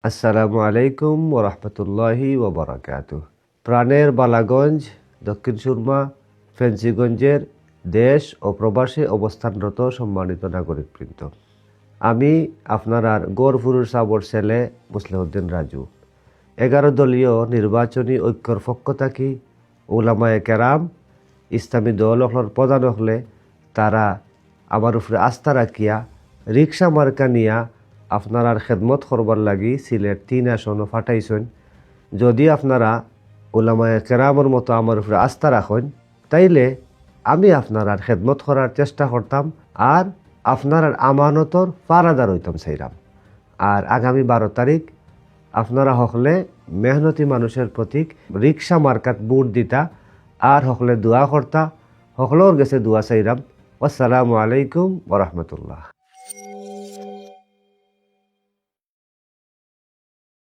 আসসালামু আলাইকুম ওরহমতুল্লাহি ওবরাকাতুহ। প্রাণের বালাগঞ্জ, দক্ষিণ সুরমা, ফেন্সিগঞ্জের দেশ ও প্রবাসে অবস্থানরত সম্মানিত নাগরিকবৃন্দ, আমি আপনার গৌরপুরুষ সাবর ছেলে মুসলিউদ্দিন রাজু 11 দলীয় নির্বাচনী ঐক্যর পক্ষ থাকি উলামায়ে কেরাম ইসলামী দল প্রধান হলে তারা আমার উপরে আস্থা রাখিয়া রিক্সা মার্কা নিয়া আপনার খেদমত করবার লাগি সিলেট 3 আসনও ফাটাইছেন। যদি আপনারা উলামায়ে কেরামের মতো আমার উপরে আস্থা রাখেন তাইলে আমি আপনার খেদমত করার চেষ্টা করতাম আর আপনার আমানতর পারাদার হইতাম চাইলাম। আর আগামী 12 তারিখ আপনারা হকলে মেহনতি মানুষের প্রতীক রিক্সা মার্কাত বুট দিতা আর হকলে দোয়া করতা, হকলোর গেছে দোয়া চাইলাম। আসসালামু আলাইকুম ওরহমতুল্লাহ।